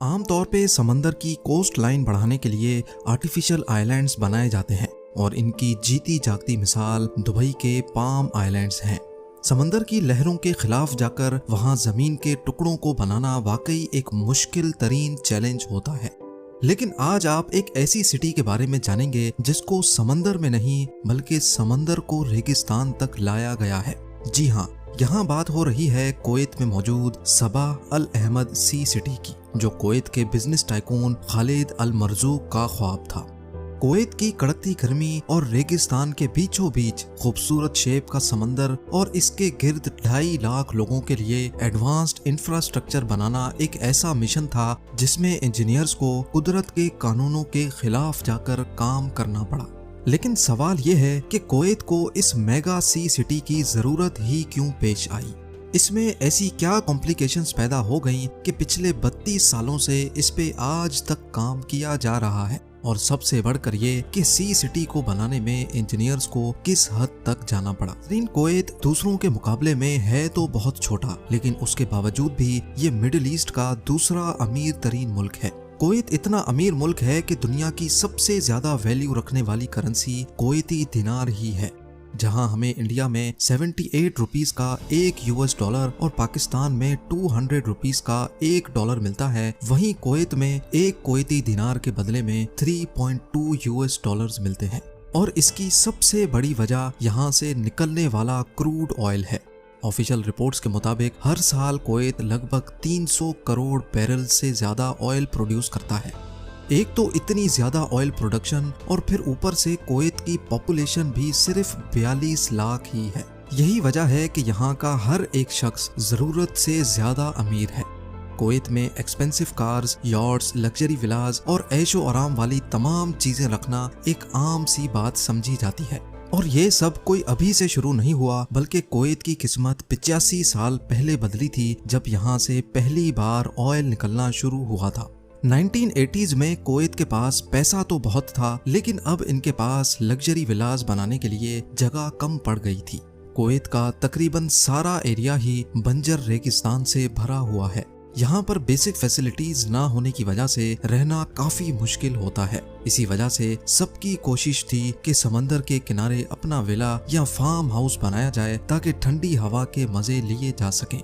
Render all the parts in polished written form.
आमतौर पे समंदर की कोस्ट लाइन बढ़ाने के लिए आर्टिफिशियल आइलैंड्स बनाए जाते हैं और इनकी जीती जागती मिसाल दुबई के पाम आइलैंड्स हैं। समंदर की लहरों के खिलाफ जाकर वहां जमीन के टुकड़ों को बनाना वाकई एक मुश्किल तरीन चैलेंज होता है। लेकिन आज आप एक ऐसी सिटी के बारे में जानेंगे जिसको समंदर में नहीं बल्कि समंदर को रेगिस्तान तक लाया गया है। जी हाँ, यहाँ बात हो रही है कुवैत में मौजूद सबा अल अहमद सी सिटी की, जो कुवैत के बिजनेस टाइकून खालिद अल मरजूक का ख्वाब था। कुवैत की कड़कती गर्मी और रेगिस्तान के बीचों बीच खूबसूरत शेप का समंदर और इसके गिर्द 2.5 लाख लोगों के लिए एडवांस्ड इंफ्रास्ट्रक्चर बनाना एक ऐसा मिशन था जिसमें इंजीनियर्स को कुदरत के कानूनों के खिलाफ जाकर काम करना पड़ा। लेकिन सवाल यह है कि कुवैत को इस मेगा सी सिटी की जरूरत ही क्यों पेश आई। इसमें ऐसी क्या कॉम्प्लिकेशंस पैदा हो गईं कि पिछले 32 सालों से इस पे आज तक काम किया जा रहा है, और सबसे बढ़कर ये कि सी सिटी को बनाने में इंजीनियर्स को किस हद तक जाना पड़ा। कुवैत दूसरों के मुकाबले में है तो बहुत छोटा, लेकिन उसके बावजूद भी ये मिडिल ईस्ट का दूसरा अमीर तरीन मुल्क है। कुवैत इतना अमीर मुल्क है कि दुनिया की सबसे ज्यादा वैल्यू रखने वाली करेंसी कुवैती दिनार ही है। जहां हमें इंडिया में 78 रुपीस का $1 और पाकिस्तान में 200 रुपीस का $1 मिलता है, वहीं कुवैत में एक कुवैती दिनार के बदले में $3.2 मिलते हैं। और इसकी सबसे बड़ी वजह यहाँ से निकलने वाला क्रूड ऑयल है। ऑफिशियल रिपोर्ट्स के मुताबिक हर साल कुवैत लगभग 300 करोड़ बैरल से ज्यादा ऑयल प्रोड्यूस करता है। एक तो इतनी ज्यादा ऑयल प्रोडक्शन और फिर ऊपर से कुवैत की पॉपुलेशन भी सिर्फ 42 लाख ही है। यही वजह है कि यहाँ का हर एक शख्स जरूरत से ज्यादा अमीर है। कुवैत में एक्सपेंसिव कार्स, यॉट्स, लग्जरी विलास और ऐशो आराम वाली तमाम चीजें रखना एक आम सी बात समझी जाती है। और ये सब कोई अभी से शुरू नहीं हुआ, बल्कि कुवैत की किस्मत 85 साल पहले बदली थी, जब यहाँ से पहली बार ऑयल निकलना शुरू हुआ था। 1980s में कुवैत के पास पैसा तो बहुत था, लेकिन अब इनके पास लग्जरी विलास बनाने के लिए जगह कम पड़ गई थी। कुवैत का तकरीबन सारा एरिया ही बंजर रेगिस्तान से भरा हुआ है। यहाँ पर बेसिक फैसिलिटीज ना होने की वजह से रहना काफी मुश्किल होता है। इसी वजह से सबकी कोशिश थी कि समंदर के किनारे अपना विला या फार्म हाउस बनाया जाए ताकि ठंडी हवा के मजे लिए जा सकें।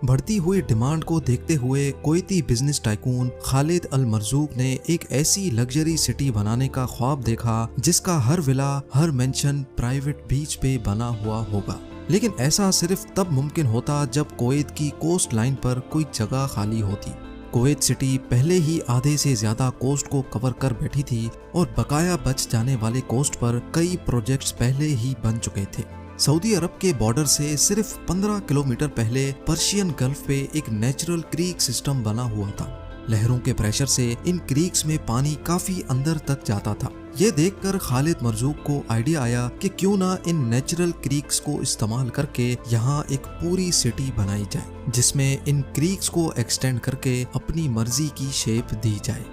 बढ़ती हुई डिमांड को देखते हुए कुवैती बिजनेस टाइकून खालिद अल मरजूक ने एक ऐसी लग्जरी सिटी बनाने का ख्वाब देखा जिसका हर विला, हर मेंशन प्राइवेट बीच पे बना हुआ होगा। लेकिन ऐसा सिर्फ तब मुमकिन होता जब कुवैत की कोस्ट लाइन पर कोई जगह खाली होती। कुवैत सिटी पहले ही आधे से ज्यादा कोस्ट को कवर कर बैठी थी और बकाया बच जाने वाले कोस्ट पर कई प्रोजेक्ट्स पहले ही बन चुके थे। सऊदी अरब के बॉर्डर से सिर्फ 15 किलोमीटर पहले पर्शियन गल्फ पे एक नेचुरल क्रीक सिस्टम बना हुआ था। लहरों के प्रेशर से इन क्रीक्स में पानी काफी अंदर तक जाता था। ये देखकर खालिद मरजूक को आइडिया आया कि क्यों ना इन नेचुरल क्रीक्स को इस्तेमाल करके यहाँ एक पूरी सिटी बनाई जाए, जिसमें इन क्रीक्स को एक्सटेंड करके अपनी मर्जी की शेप दी जाए।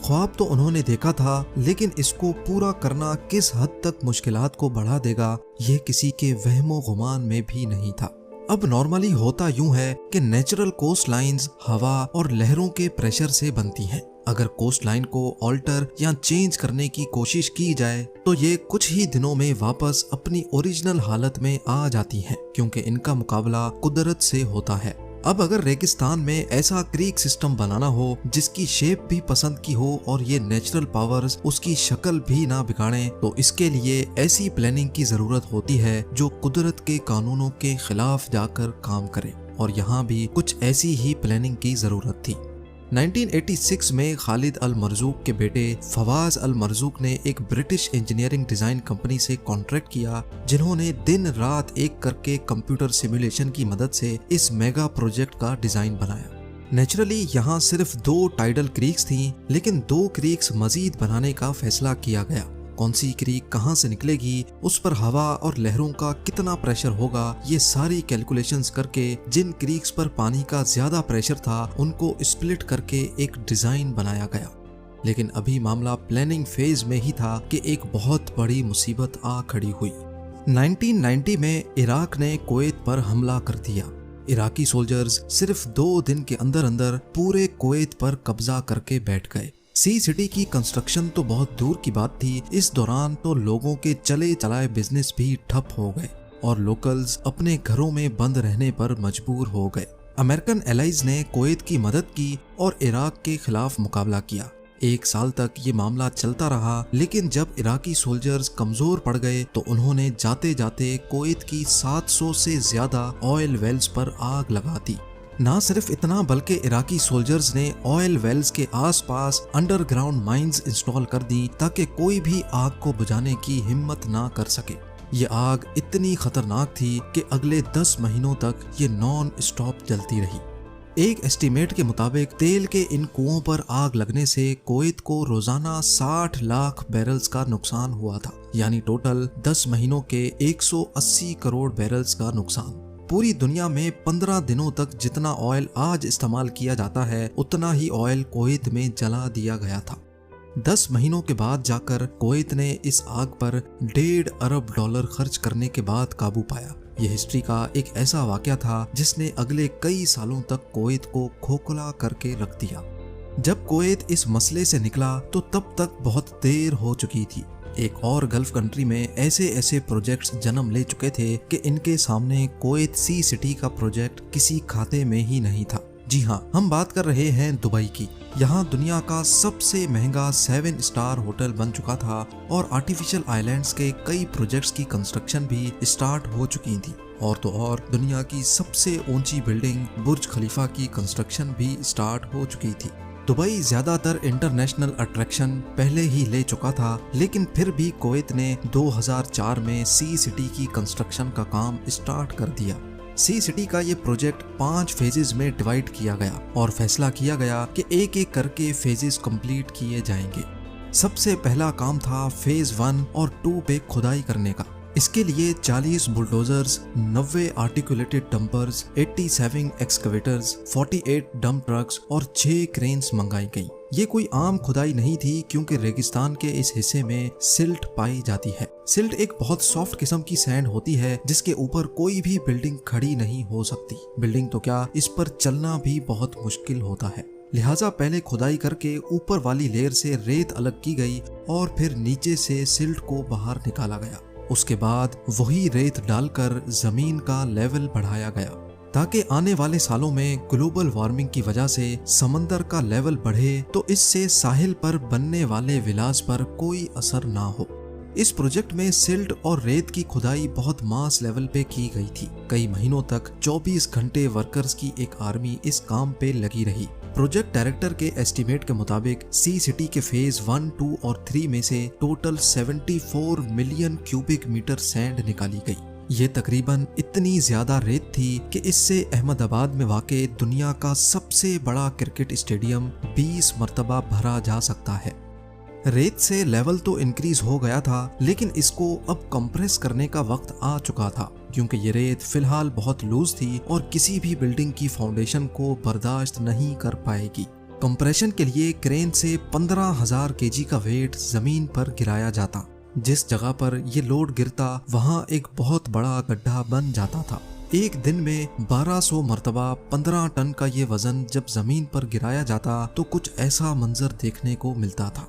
ख्वाब तो उन्होंने देखा था, लेकिन इसको पूरा करना किस हद तक मुश्किलात को बढ़ा देगा, ये किसी के वहमो गुमान में भी नहीं था। अब नॉर्मली होता यूं है कि नेचुरल कोस्ट लाइन्स हवा और लहरों के प्रेशर से बनती हैं। अगर कोस्ट लाइन को ऑल्टर या चेंज करने की कोशिश की जाए तो ये कुछ ही दिनों में वापस अपनी ओरिजिनल हालत में आ जाती हैं, क्योंकि इनका मुकाबला कुदरत से होता है। अब अगर रेगिस्तान में ऐसा क्रीक सिस्टम बनाना हो जिसकी शेप भी पसंद की हो और ये नेचुरल पावर्स उसकी शक्ल भी ना बिगाड़ें, तो इसके लिए ऐसी प्लानिंग की जरूरत होती है जो कुदरत के कानूनों के खिलाफ जाकर काम करे। और यहाँ भी कुछ ऐसी ही प्लानिंग की जरूरत थी। 1986 में खालिद अल मरजूक के बेटे फवाज अल मरजूक ने एक ब्रिटिश इंजीनियरिंग डिजाइन कंपनी से कॉन्ट्रैक्ट किया, जिन्होंने दिन रात एक करके कंप्यूटर सिमुलेशन की मदद से इस मेगा प्रोजेक्ट का डिजाइन बनाया। नेचुरली यहाँ सिर्फ 2 टाइडल क्रीक्स थीं, लेकिन 2 क्रीक्स मजीद बनाने का फैसला किया गया। कौन सी क्रीक कहां से निकलेगी, उस पर हवा और लहरों का कितना प्रेशर होगा, ये सारी कैलकुलेशंस करके जिन क्रीक्स पर पानी का ज्यादा प्रेशर था उनको स्प्लिट करके एक डिजाइन बनाया गया। लेकिन अभी मामला प्लानिंग फेज में ही था कि एक बहुत बड़ी मुसीबत आ खड़ी हुई। 1990 में इराक ने कुवैत पर हमला कर दिया। इराकी सोल्जर्स सिर्फ 2 दिन के अंदर अंदर पूरे कुवैत पर कब्जा करके बैठ गए। सी सिटी की कंस्ट्रक्शन तो बहुत दूर की बात थी, इस दौरान तो लोगों के चले चलाए बिजनेस भी ठप हो गए और लोकल्स अपने घरों में बंद रहने पर मजबूर हो गए। अमेरिकन एलाइज ने कुवैत की मदद की और इराक के खिलाफ मुकाबला किया। 1 साल तक ये मामला चलता रहा, लेकिन जब इराकी सोल्जर्स कमजोर पड़ गए तो उन्होंने जाते जाते कुवैत की 700 से ज्यादा ऑयल वेल्स पर आग लगा दी। ना सिर्फ इतना, बल्कि इराकी सोल्जर्स ने ऑयल वेल्स के आसपास अंडरग्राउंड माइंस इंस्टॉल कर दी ताकि कोई भी आग को बुझाने की हिम्मत ना कर सके। ये आग इतनी खतरनाक थी कि अगले 10 महीनों तक ये नॉन स्टॉप जलती रही। एक एस्टीमेट के मुताबिक तेल के इन कुओं पर आग लगने से कुवैत को रोजाना 60 लाख बैरल्स का नुकसान हुआ था, यानी टोटल 10 महीनों के 180 करोड़ बैरल्स का नुकसान। पूरी दुनिया में 15 दिनों तक जितना ऑयल आज इस्तेमाल किया जाता है उतना ही ऑयल कुवैत में जला दिया गया था। 10 महीनों के बाद जाकर कुवैत ने इस आग पर $1.5 अरब खर्च करने के बाद काबू पाया। यह हिस्ट्री का एक ऐसा वाकया था जिसने अगले कई सालों तक कुवैत को खोखला करके रख दिया। जब कुवैत इस मसले से निकला तो तब तक बहुत देर हो चुकी थी। एक और गल्फ कंट्री में ऐसे ऐसे प्रोजेक्ट्स जन्म ले चुके थे कि इनके सामने कुवैत सी सिटी का प्रोजेक्ट किसी खाते में ही नहीं था। जी हाँ, हम बात कर रहे हैं दुबई की। यहाँ दुनिया का सबसे महंगा 7 स्टार होटल बन चुका था और आर्टिफिशियल आइलैंड्स के कई प्रोजेक्ट्स की कंस्ट्रक्शन भी स्टार्ट हो चुकी थी। और तो और दुनिया की सबसे ऊंची बिल्डिंग बुर्ज खलीफा की कंस्ट्रक्शन भी स्टार्ट हो चुकी थी। दुबई ज्यादातर इंटरनेशनल अट्रैक्शन पहले ही ले चुका था, लेकिन फिर भी कुवैत ने 2004 में सी सिटी की कंस्ट्रक्शन का काम स्टार्ट कर दिया। सी सिटी का ये प्रोजेक्ट 5 फेजेस में डिवाइड किया गया और फैसला किया गया कि एक एक करके फेजेस कंप्लीट किए जाएंगे। सबसे पहला काम था फेज 1 और 2 पे खुदाई करने का। इसके लिए 40 bulldozers, 90 articulated dumpers, 87 एक्सकवेटर्स, 48 dump trucks और 6 क्रेन्स मंगाई गई। ये कोई आम खुदाई नहीं थी, क्योंकि रेगिस्तान के इस हिस्से में सिल्ट पाई जाती है। सिल्ट एक बहुत सॉफ्ट किस्म की सैंड होती है जिसके ऊपर कोई भी बिल्डिंग खड़ी नहीं हो सकती। बिल्डिंग तो क्या, इस पर चलना भी बहुत मुश्किल होता है। लिहाजा पहले खुदाई करके ऊपर वाली लेयर से रेत अलग की गई और फिर नीचे से सिल्ट को बाहर निकाला गया। उसके बाद वही रेत डालकर जमीन का लेवल बढ़ाया गया ताकि आने वाले सालों में ग्लोबल वार्मिंग की वजह से समंदर का लेवल बढ़े तो इससे साहिल पर बनने वाले विलास पर कोई असर ना हो। इस प्रोजेक्ट में सिल्ट और रेत की खुदाई बहुत मास लेवल पे की गई थी। कई महीनों तक 24 घंटे वर्कर्स की एक आर्मी इस काम पे लगी रही। प्रोजेक्ट डायरेक्टर के एस्टीमेट के मुताबिक सी सिटी के फेज 1, 2 और 3 में से total 74 million cubic metre sand निकाली गई। ये तकरीबन इतनी ज्यादा रेत थी कि इससे अहमदाबाद में वाक़े दुनिया का सबसे बड़ा क्रिकेट स्टेडियम 20 मरतबा भरा जा सकता है। रेत से लेवल तो इंक्रीज हो गया था, लेकिन इसको अब कंप्रेस करने का वक्त आ चुका था, क्योंकि ये रेत फिलहाल बहुत लूज थी और किसी भी बिल्डिंग की फाउंडेशन को बर्दाश्त नहीं कर पाएगी। कंप्रेशन के लिए क्रेन से 15,000 केजी का वेट जमीन पर गिराया जाता। जिस जगह पर ये लोड गिरता वहाँ एक बहुत बड़ा गड्ढा बन जाता था। एक दिन में 1200 मरतबा 15 टन का ये वजन जब जमीन पर गिराया जाता तो कुछ ऐसा मंजर देखने को मिलता था।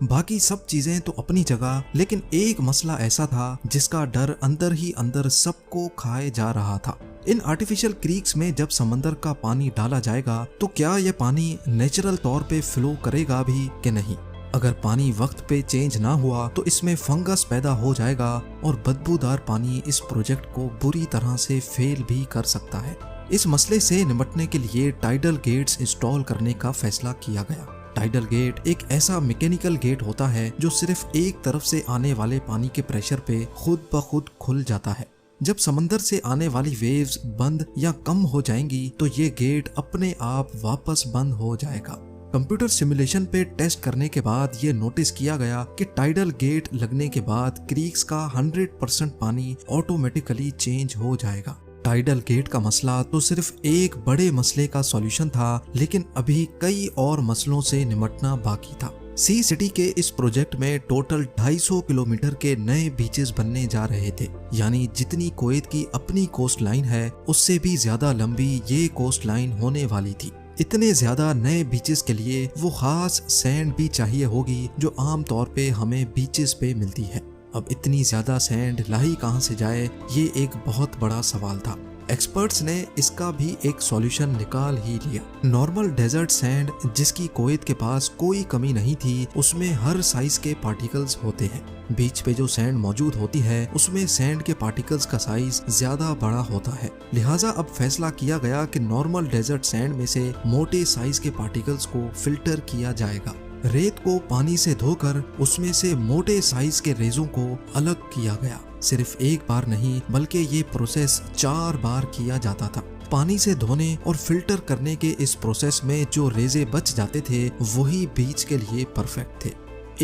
बाकी सब चीजें तो अपनी जगह, लेकिन एक मसला ऐसा था जिसका डर अंदर ही अंदर सबको खाए जा रहा था। इन आर्टिफिशियल क्रीक्स में जब समंदर का पानी डाला जाएगा तो क्या यह पानी नेचुरल तौर पे फ्लो करेगा भी कि नहीं। अगर पानी वक्त पे चेंज ना हुआ तो इसमें फंगस पैदा हो जाएगा और बदबूदार पानी इस प्रोजेक्ट को बुरी तरह से फेल भी कर सकता है। इस मसले से निपटने के लिए टाइडल गेट्स इंस्टॉल करने का फैसला किया गया। टाइडल गेट एक ऐसा मैकेनिकल गेट होता है जो सिर्फ एक तरफ से आने वाले पानी के प्रेशर पे खुद ब खुद खुल जाता है। जब समंदर से आने वाली वेव्स बंद या कम हो जाएंगी तो ये गेट अपने आप वापस बंद हो जाएगा। कंप्यूटर सिमुलेशन पे टेस्ट करने के बाद ये नोटिस किया गया कि टाइडल गेट लगने के बाद क्रीक्स का 100% पानी ऑटोमेटिकली चेंज हो जाएगा। टाइडल गेट का मसला तो सिर्फ एक बड़े मसले का सॉल्यूशन था, लेकिन अभी कई और मसलों से निपटना बाकी था। सी सिटी के इस प्रोजेक्ट में टोटल 250 किलोमीटर के नए बीचेस बनने जा रहे थे, यानी जितनी कुवैत की अपनी कोस्ट लाइन है उससे भी ज्यादा लंबी ये कोस्ट लाइन होने वाली थी। इतने ज्यादा नए बीचेस के लिए वो खास सैंड भी चाहिए होगी जो आम तौर पे हमें बीचेस पे मिलती है। अब इतनी ज्यादा सैंड लाई कहां से जाए, ये एक बहुत बड़ा सवाल था। एक्सपर्ट्स ने इसका भी एक सॉल्यूशन निकाल ही लिया। नॉर्मल डेजर्ट सैंड जिसकी कुवैत के पास कोई कमी नहीं थी, उसमें हर साइज के पार्टिकल्स होते हैं। बीच पे जो सैंड मौजूद होती है उसमें सैंड के पार्टिकल्स का साइज ज्यादा बड़ा होता है। लिहाजा अब फैसला किया गया कि नॉर्मल डेजर्ट सैंड में से मोटे साइज के पार्टिकल्स को फिल्टर किया जाएगा। रेत को पानी से धोकर उसमें से मोटे साइज के रेजों को अलग किया गया। सिर्फ एक बार नहीं बल्कि ये प्रोसेस 4 बार किया जाता था। पानी से धोने और फिल्टर करने के इस प्रोसेस में जो रेजे बच जाते थे वही बीच के लिए परफेक्ट थे।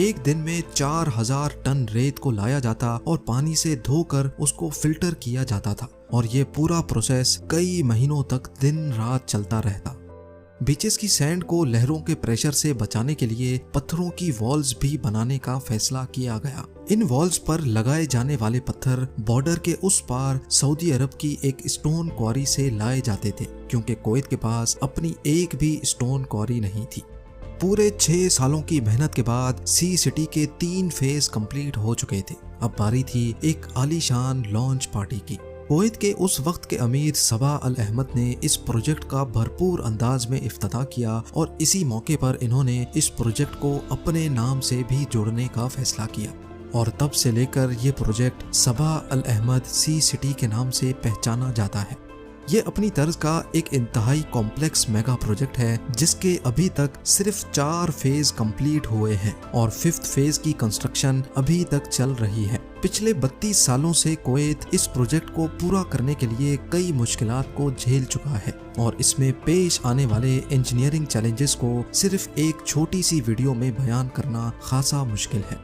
एक दिन में 4000 टन रेत को लाया जाता और पानी से धोकर उसको फिल्टर किया जाता था, और ये पूरा प्रोसेस कई महीनों तक दिन रात चलता रहता। बीचेस की सैंड को लहरों के प्रेशर से बचाने के लिए पत्थरों की वॉल्स भी बनाने का फैसला किया गया। इन वॉल्स पर लगाए जाने वाले पत्थर बॉर्डर के उस पार सऊदी अरब की एक स्टोन क्वारी से लाए जाते थे, क्योंकि कुवैत के पास अपनी एक भी स्टोन क्वारी नहीं थी। पूरे 6 सालों की मेहनत के बाद सी सिटी के 3 फेज कंप्लीट हो चुके थे। अब बारी थी एक आलीशान लॉन्च पार्टी की। कुवैत के उस वक्त के अमीर सबा अल अहमद ने इस प्रोजेक्ट का भरपूर अंदाज में इफ्तिताह किया, और इसी मौके पर इन्होंने इस प्रोजेक्ट को अपने नाम से भी जोड़ने का फैसला किया। और तब से लेकर ये प्रोजेक्ट सबा अल अहमद सी सिटी के नाम से पहचाना जाता है। ये अपनी तर्ज का एक इंतहाई कॉम्प्लेक्स मेगा प्रोजेक्ट है जिसके अभी तक सिर्फ 4 फेज कंप्लीट हुए हैं और 5th फेज की कंस्ट्रक्शन अभी तक चल रही है। पिछले 32 सालों से कुवैत इस प्रोजेक्ट को पूरा करने के लिए कई मुश्किलात को झेल चुका है, और इसमें पेश आने वाले इंजीनियरिंग चैलेंजेस को सिर्फ एक छोटी सी वीडियो में बयान करना खासा मुश्किल है।